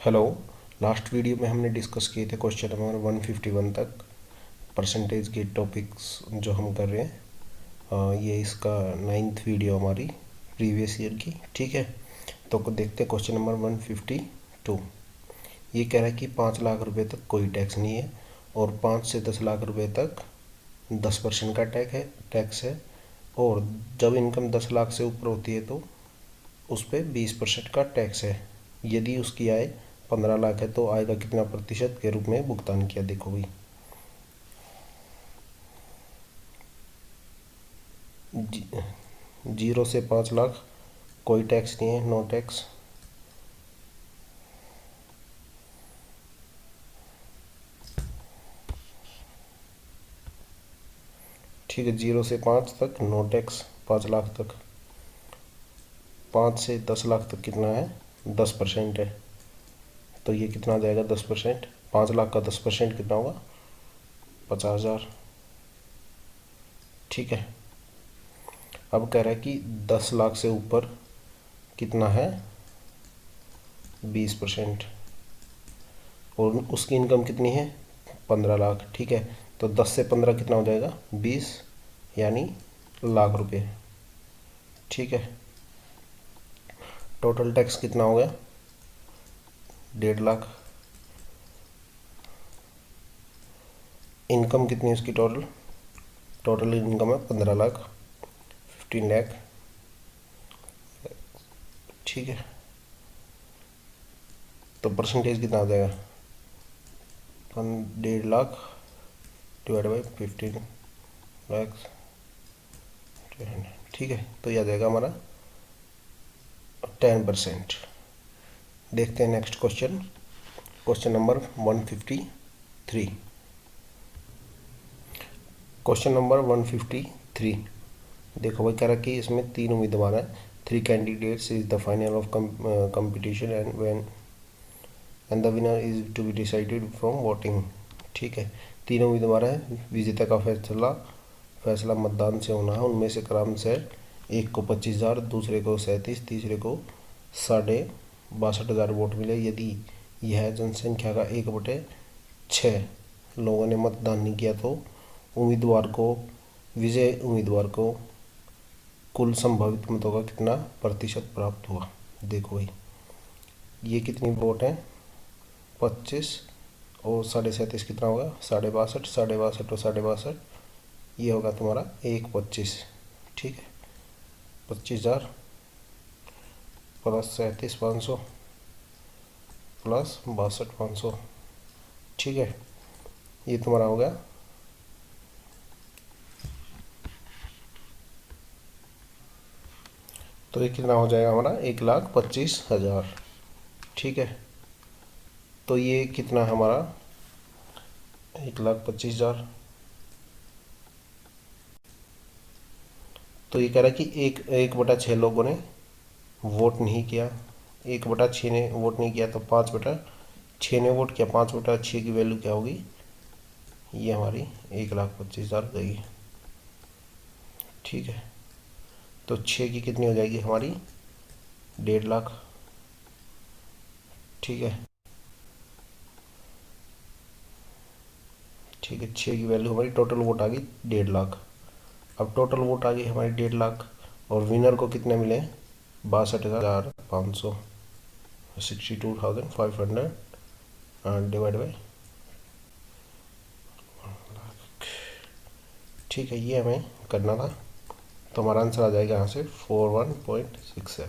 Hello. Last video में हमने discuss किए थे क्वेश्चन नंबर 151 तक परसेंटेज के टॉपिक्स जो हम कर रहे हैं। ये इसका 9th वीडियो हमारी प्रीवियस ईयर की। ठीक है, तो देखते हैं क्वेश्चन नंबर 152। ये कह रहा है कि 5 लाख रुपए तक कोई टैक्स नहीं है और 5 से 10 लाख रुपए तक 10% का टैक्स है और जब इनकम 10 लाख से ऊपर होती है तो उस पर 20% का टैक्स है। यदि उसकी आय 15 लाख है तो आय का कितना प्रतिशत के रूप में भुगतान किया। देखो भाई, 0 से 5 लाख कोई टैक्स नहीं है, नो टैक्स। ठीक है, 0 से 5 तक नो टैक्स, 5 लाख तक। 5 से 10 लाख तक कितना है, 10% है, तो ये कितना आ जाएगा 10%। 5 लाख का 10% कितना होगा, 50,000। ठीक है, अब कह रहा है कि 10 लाख से ऊपर कितना है, 20%, और उसकी इनकम कितनी है, 15 लाख। ठीक है, तो 10 से 15 कितना हो जाएगा, 20, यानी लाख रुपए। ठीक है, टोटल टैक्स कितना हो गया, 1.5 लाख। इनकम कितनी है उसकी, टोटल इनकम है 15 लाख, 15 लाख। ठीक है, तो परसेंटेज कितना आ जाएगा, 1.5 लाख डिवाइड बाई 15 लाख। ठीक है, तो यह आ जाएगा हमारा 10%। देखते हैं next question, question number 153। Question number 153 देखो भाई, कह रहा कि इसमें 3 उम्मीदवार हैं। 3 candidates is the final of competition and the winner is to be decided from voting. ठीक है, 3 उम्मीदवार हैं, विजेता का फैसला मतदान से होना है। उनमें से क्रम से एक को 25,000, दूसरे को 37, तीसरे को 62,500 वोट मिले। यदि यह जनसंख्या का 1/6 लोगों ने मतदान नहीं किया तो विजय उम्मीदवार को कुल संभावित मतों का कितना प्रतिशत प्राप्त हुआ। देखो भाई, ये कितनी वोट है, 25 और 37.5 कितना होगा, 62.5, 62.5 और 62.5, ये होगा तुम्हारा 1/25। ठीक है, 25,000 प्लस 37,500 प्लस 62,500। ठीक है, ये तुम्हारा हो गया, तो ये कितना हो जाएगा हमारा, 1,25,000। ठीक है, तो ये कितना हमारा 1,25,000। तो ये कह रहा है कि 1/6 लोगों ने वोट नहीं किया, 1/6 ने वोट नहीं किया, तो 5/6 ने वोट किया, 5/6 की वैल्यू क्या होगी, ये हमारी 1,25,000 गई। ठीक है, तो 6 की कितनी हो जाएगी हमारी, 1.5 लाख। ठीक है, 6 की वैल्यू हमारी, टोटल वोट आ गई 1.5 लाख। अब टोटल वोट आ गई हमारी 1.5 लाख और विनर को कितने मिले, 62,500, 62,500 डिवाइड बाई। ठीक है, ये हमें करना था, तो हमारा आंसर आ जाएगा यहाँ से 41.67।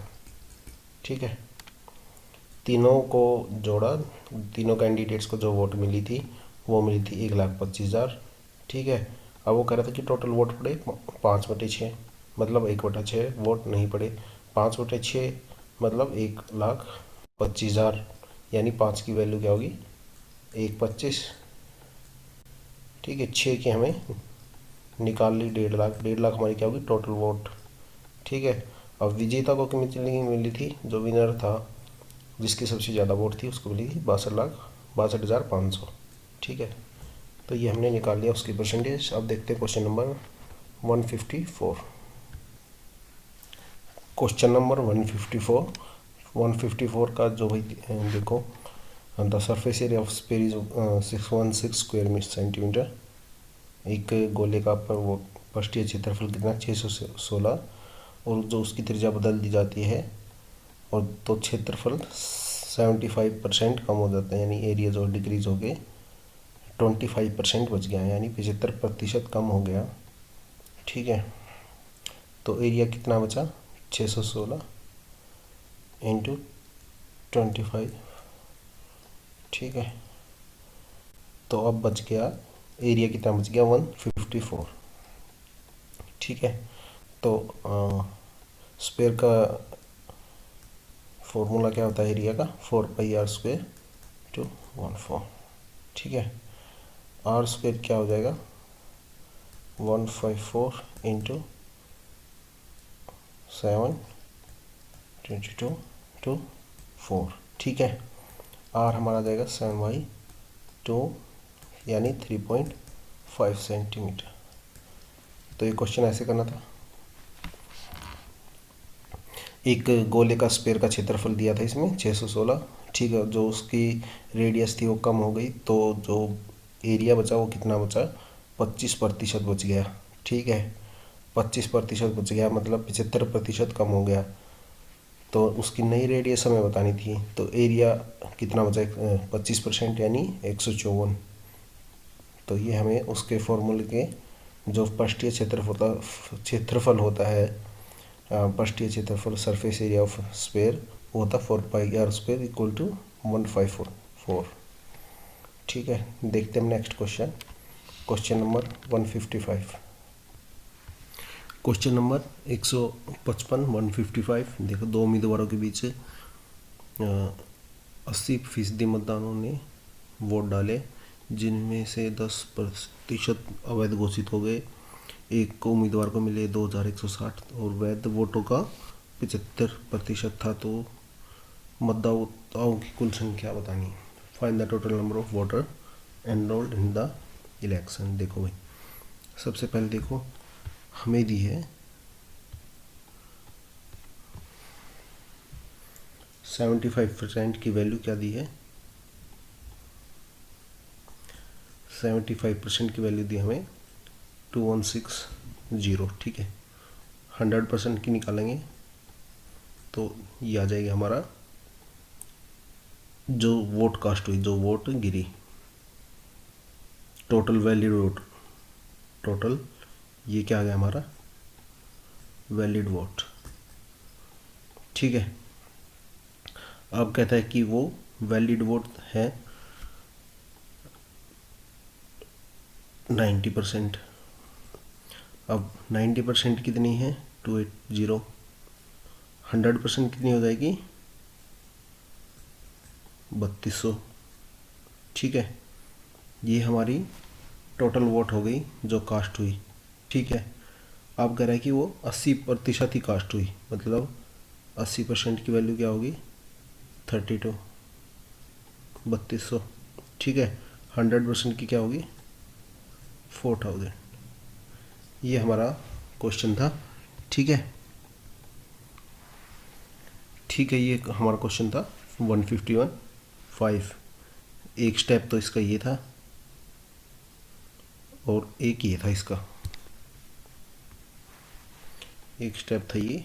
ठीक है, तीनों को जोड़ा, तीनों कैंडिडेट्स को जो वोट मिली थी वो मिली थी 1,25,000। ठीक है, अब वो कह रहा था कि टोटल वोट पड़े 5/6, मतलब 1/6 वोट नहीं पड़े। 5/6 मतलब 1,25,000, यानी 5 की वैल्यू क्या होगी, 1/25। ठीक है, 6 की हमें निकाल ली 1.5 लाख, 1.5 लाख हमारी क्या होगी, टोटल वोट। ठीक है, अब विजेता को कितनी मिली थी, जो विनर था जिसकी सबसे ज़्यादा वोट थी उसको मिली थी 62,500। ठीक है, तो ये हमने निकाल लिया उसकी परसेंटेज। अब देखते हैं क्वेश्चन नंबर 154। क्वेश्चन नंबर 154 का जो भाई देखो, the surface area of spare is 616 square centimetre. एक गोले का पर वो पृष्ठीय क्षेत्रफल कितना 616, और जो उसकी त्रिज्या बदल दी जाती है और तो क्षेत्रफल 75% कम हो जाता है, यानी एरिया जो डिक्रीज हो गए 25% बच गया, यानी 75% कम हो गया। ठीक है, तो एरिया कितना बचा 616 इंटू 25। ठीक है, तो अब बच गया एरिया कितना बच गया 154। ठीक है, तो स्पेयर का फॉर्मूला क्या होता है एरिया का 4πr² टू 14। ठीक है, आर स्क्वायर क्या हो जाएगा 154 इंटू 7 22 टू 4। ठीक है, आर हमारा आ जाएगा 7/2 यानी 3.5 सेंटीमीटर। तो ये क्वेश्चन ऐसे करना था। एक गोले का स्पेयर का क्षेत्रफल दिया था इसमें 616। ठीक है, जो उसकी रेडियस थी वो कम हो गई, तो जो एरिया बचा वो कितना बचा 25% बच गया। ठीक है, 25% बच गया मतलब 75% कम हो गया। तो उसकी नई रेडियस हमें बतानी थी, तो एरिया कितना बचा 25% यानी 154। तो ये हमें उसके फॉर्मूले के जो पृष्ठीय क्षेत्रफल होता है, पृष्ठीय क्षेत्रफल सरफेस एरिया ऑफ स्पेयर वो होता 4πr² इक्वल टू 154। ठीक है, देखते हैं next question, question number 155। Question number 155 155। देखो, दो उम्मीदवारों के बीच 80% मतदानों ने वोट डाले, जिनमें से 10% अवैध घोषित हो गए। एक को उम्मीदवार को मिले 2160 और वैध वोटों का 75% था। तो मतदाताओं की कुल संख्या बतानी। Find the total number of voter enrolled in the election. देखो भाई, सबसे पहले देखो हमें दी है 75% की वैल्यू क्या दी है 75% की वैल्यू दी हमें 2160। ठीक है, 100% की निकालेंगे तो ये आ जाएगा हमारा जो वोट कास्ट हुई, जो वोट गिरी, टोटल वैलिड वोट, टोटल ये क्या आ गया हमारा वैलिड वोट। ठीक है, अब कहता है कि वो वैलिड वोट है 90%। अब 90% कितनी है 280। 100% कितनी हो जाएगी 3200। ठीक है, ये हमारी टोटल वोट हो गई जो कास्ट हुई। ठीक है, अब कह रहा है कि वो 80% ही कास्ट हुई, मतलब 80% की वैल्यू क्या होगी 32 3200। ठीक है, 100% की क्या होगी 4000। ये हमारा क्वेश्चन था। ठीक है, ठीक है, ये हमारा क्वेश्चन था 151.5। एक स्टेप तो इसका ये था और एक ये था इसका, एक स्टेप था ये,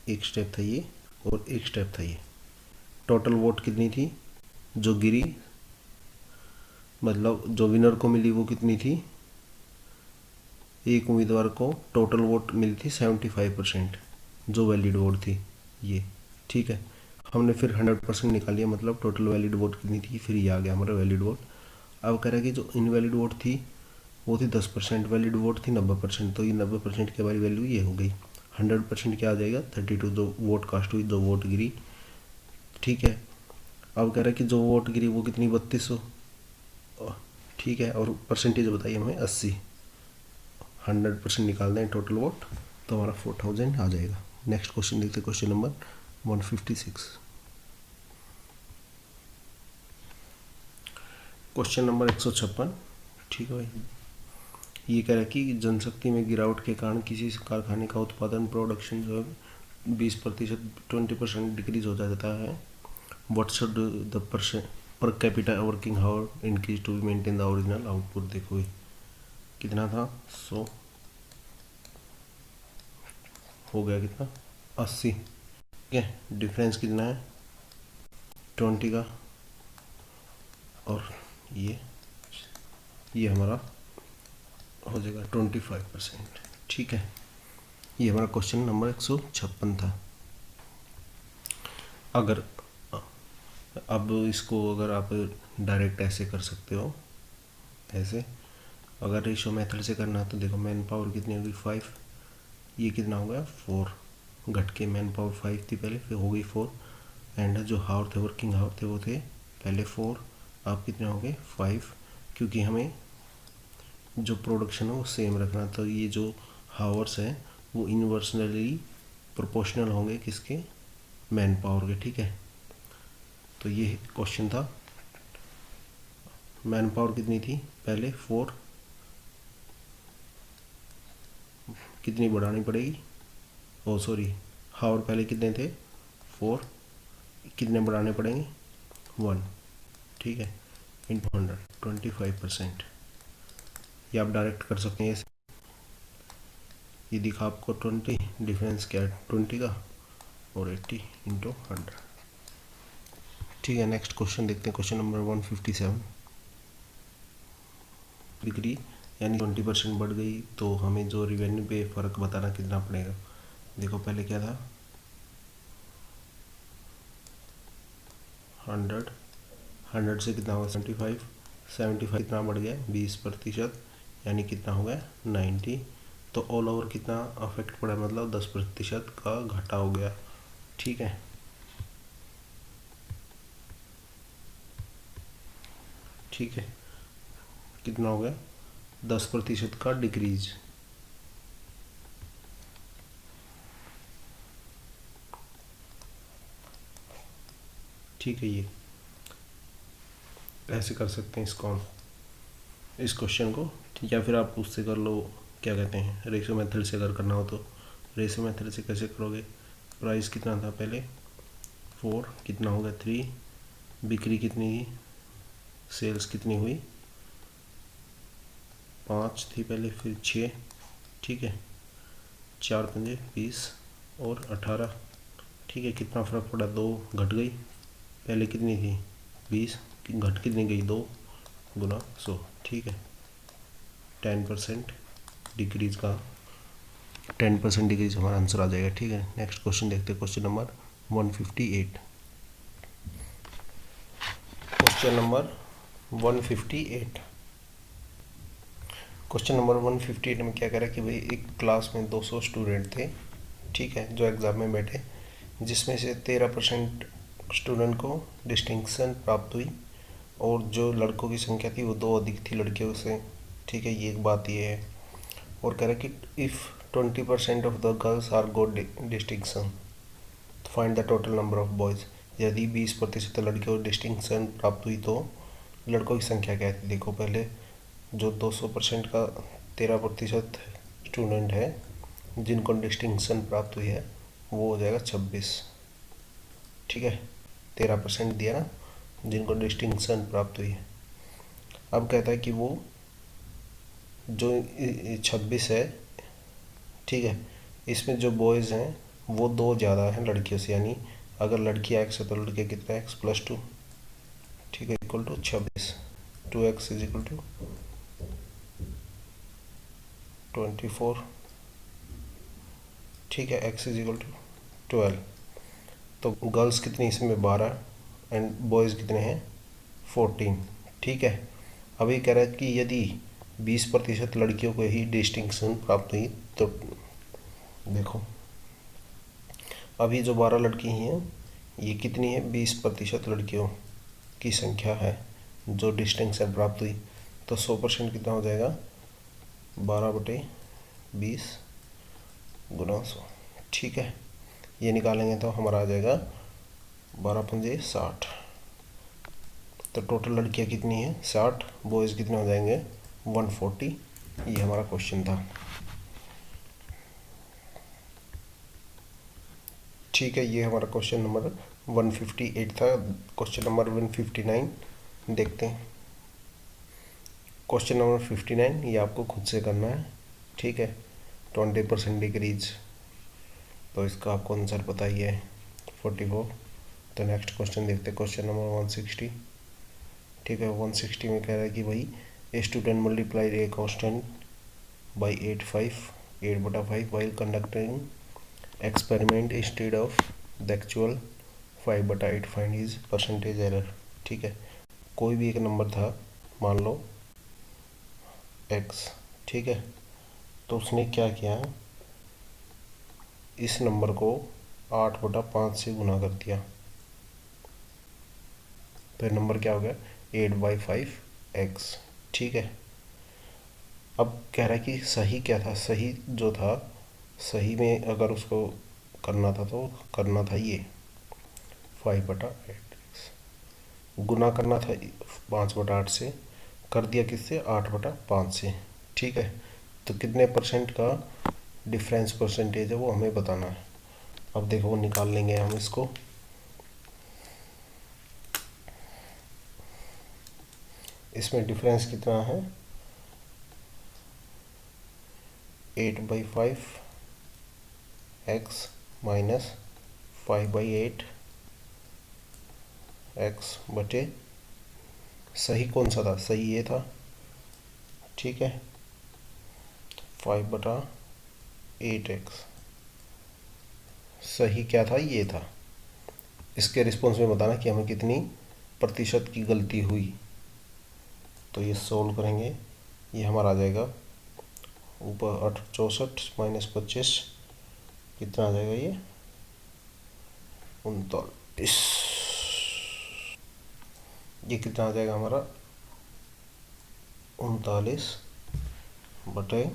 एक स्टेप था ये और एक स्टेप था ये। टोटल वोट कितनी थी जो गिरी, मतलब जो विनर को मिली वो कितनी थी, एक उम्मीदवार को टोटल वोट मिली थी 75% जो वैलिड वोट थी ये। ठीक है, हमने फिर 100% निकालिए, मतलब टोटल वैलिड वोट कितनी थी, फिर ये आ गया हमारा वैलिड वोट। अब कह रहा है कि जो इनवैलिड वोट थी वो थी 10%, वैलिड वोट थी 90%, तो ये 90% की हमारी वैल्यू ये हो गई। 100% क्या आ जाएगा 32 जो वोट कास्ट हुई, जो वोट गिरी। ठीक है, अब कह रहा है कि जो वोट गिरी वो कितनी 3200। ठीक है, और परसेंटेज बताइए हमें 80। 100% निकाल दें टोटल वोट तो हमारा 4000 आ जाएगा। नेक्स्ट क्वेश्चन देखते हैं, क्वेश्चन नंबर 156। Question number 156। ठीक है भाई, ये कह रहा है कि जनशक्ति में गिरावट के कारण किसी कारखाने का उत्पादन प्रोडक्शन जो है 20% 20% डिक्रीज हो जाता है। What should the per capita working hour increase to be maintain the original output. देखो ये कितना था 100, हो गया कितना 80, ठीक है। डिफरेंस कितना है 20 का, और ये हमारा हो जाएगा 25%, ठीक है। ये हमारा क्वेश्चन नंबर 156 था। अगर अब इसको अगर आप डायरेक्ट ऐसे कर सकते हो, ऐसे अगर रेशो मेथड से करना है तो देखो मैन पावर कितनी होगी 5, ये कितना हो गया 4, घट के मैन पावर 5 थी पहले, फिर हो गई 4, एंड जो हावर थे वर्किंग हावर थे वो थे पहले 4, अब कितने हो गए 5, क्योंकि हमें जो प्रोडक्शन है वो सेम रखना, तो ये जो हावर्स हैं वो इन्वर्सनली प्रोपोर्शनल होंगे किसके, मैन पावर के, ठीक है। तो ये क्वेश्चन था। मैन पावर कितनी थी पहले 4, कितनी बढ़ानी पड़ेगी, ओ सॉरी हावर पहले कितने थे 4, कितने बढ़ाने पड़ेंगे 1, ठीक है, इंटू 100 25%। ये आप डायरेक्ट कर सकते हैं। ये दिखा आपको 20, डिफरेंस क्या है 20 का, और 80 इंटू 100, ठीक है। नेक्स्ट क्वेश्चन देखते हैं, क्वेश्चन नंबर 157। बिक्री यानी 20% बढ़ गई तो हमें जो रिवेन्यू पे फ़र्क बताना कितना पड़ेगा। देखो पहले क्या था 100 से कितना होगा 75 कितना बढ़ गया 20%, यानी कितना हो गया 90। तो ऑल ओवर कितना अफेक्ट पड़ा, मतलब 10% का घाटा हो गया, ठीक है। ठीक है, कितना हो गया 10% का डिक्रीज, ठीक है। ये ऐसे कर सकते हैं इसको, इस क्वेश्चन को, या फिर आप उससे कर लो, क्या कहते हैं रेशो मेथड से अगर करना हो तो। रेशो मेथड से कैसे करोगे, प्राइस कितना था पहले 4, कितना हो गया 3, बिक्री कितनी थी, सेल्स कितनी हुई 5 थी पहले, फिर 6, ठीक है, 4 पंजे 20 और 18, ठीक है। कितना फ़र्क पड़ा 2 घट गई, पहले कितनी थी 20, घट कितनी गई 2 गुना 100, ठीक है। 10% डिक्रीज का 10% डिक्रीज हमारा आंसर आ जाएगा, ठीक है। नेक्स्ट क्वेश्चन देखते हैं, question number 158। Question number 158, question number 158 में क्या कह रहा है कि भाई एक क्लास में 200 स्टूडेंट थे, ठीक है, जो एग्ज़ाम में बैठे, जिसमें से 13% स्टूडेंट को डिस्टिंक्शन प्राप्त हुई, और जो लड़कों की संख्या थी वो 2 अधिक थी लड़कियों से, ठीक है। ये एक बात ये है। और कह रहा है कि if 20% of the girls are got distinction, find the total number of boys. यदि 20% लड़कियों को डिस्टिंक्शन प्राप्त हुई तो लड़कों की संख्या क्या थी। देखो पहले जो 200% का 13% स्टूडेंट है जिनको डिस्टिंक्शन प्राप्त हुई है वो हो जाएगा 26, ठीक है। 13% दिया ना जिनको डिस्टिंक्शन प्राप्त हुई है। अब कहता है कि वो जो 26 है, ठीक है, इसमें जो बॉयज़ हैं वो 2 ज़्यादा हैं लड़कियों से, यानी अगर लड़की x है तो लड़के कितना x + 2, ठीक है, equal to 26, 2x is equal to 24, ठीक है, x इज इक्वल टू 12। तो गर्ल्स कितनी इसमें 12 एंड बॉयज़ कितने हैं 14, ठीक है। अभी कह रहा है कि यदि 20% लड़कियों को ही डिस्टिंक्शन प्राप्त हुई तो देखो अभी जो 12 लड़की हैं ये कितनी है 20% लड़कियों की संख्या है जो डिस्टिंक्शन प्राप्त हुई, तो 100% कितना हो जाएगा 12/20 गुना 100, ठीक है। ये निकालेंगे तो हमारा आ जाएगा 12 पंजे 60। तो टोटल लड़कियां कितनी हैं 60, बॉयज़ कितने हो जाएंगे 140। ये हमारा क्वेश्चन था, ठीक है। ये हमारा क्वेश्चन नंबर 158 था। क्वेश्चन नंबर 159, देखते हैं क्वेश्चन नंबर 59, ये आपको खुद से करना है, ठीक है। 20% डिक्रीज, तो इसका आपको आंसर पता ही है 44। तो नेक्स्ट क्वेश्चन देखते हैं, क्वेश्चन नंबर 160, ठीक है। 160 में कह रहा है कि भाई a student multiplied a constant by 8/5 while conducting experiment instead of the actual 5/8, find his percentage error, ठीक है। कोई भी एक नंबर था, मान लो x, ठीक है। तो उसने क्या किया, इस नंबर को 8/5 से गुना कर दिया, तो ये नंबर क्या हो गया 8/5x, ठीक है। अब कह रहा है कि सही क्या था, सही जो था, सही में अगर उसको करना था तो करना था ये 5/8x, गुना करना था 5/8 से, कर दिया किससे 8/5 से, ठीक है। तो कितने परसेंट का डिफरेंस परसेंटेज है वो हमें बताना है। अब देखो वो निकाल लेंगे हम इसको, इसमें डिफरेंस कितना है 8/5 x माइनस 5/8 x बटे, सही कौन सा था, सही ये था, ठीक है। 5/8x, सही क्या था, ये था। इसके रिस्पॉन्स में बताना कि हमें कितनी प्रतिशत की गलती हुई। तो ये सोल्व करेंगे, ये हमारा आ जाएगा ऊपर 864 माइनस 25, कितना आ जाएगा ये 39, ये कितना आ जाएगा हमारा 39 बटे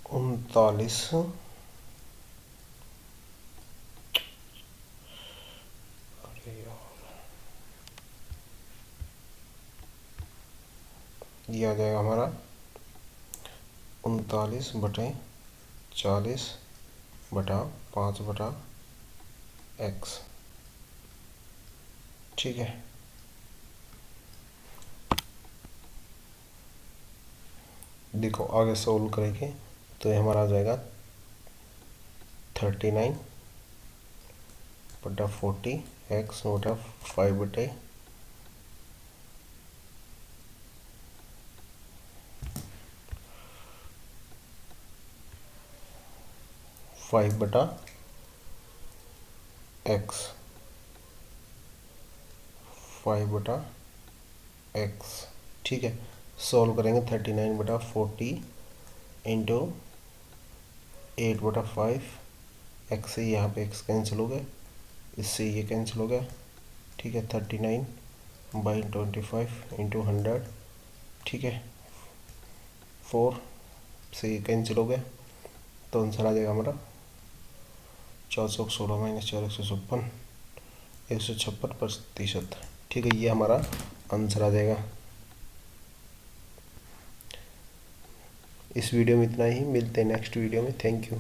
39, ये आ जाएगा हमारा 39/40/5/x, ठीक है। देखो आगे सोल्व करेंगे तो ये हमारा आ जाएगा 39/40x/5/5 x 5/x, ठीक है। सॉल्व करेंगे 39/40 इंटू 8/5, x से यहाँ पे x कैंसिल हो गया, इससे ये कैंसिल हो गया, ठीक है। 39/25 इंटू 100, ठीक है। 4 से ये कैंसिल हो गया, तो आंसर आ जाएगा हमारा 416 माइनस 4 156, 156%, ठीक है। ये हमारा आंसर आ जाएगा। इस वीडियो में इतना ही, मिलते हैं नेक्स्ट वीडियो में। Thank you.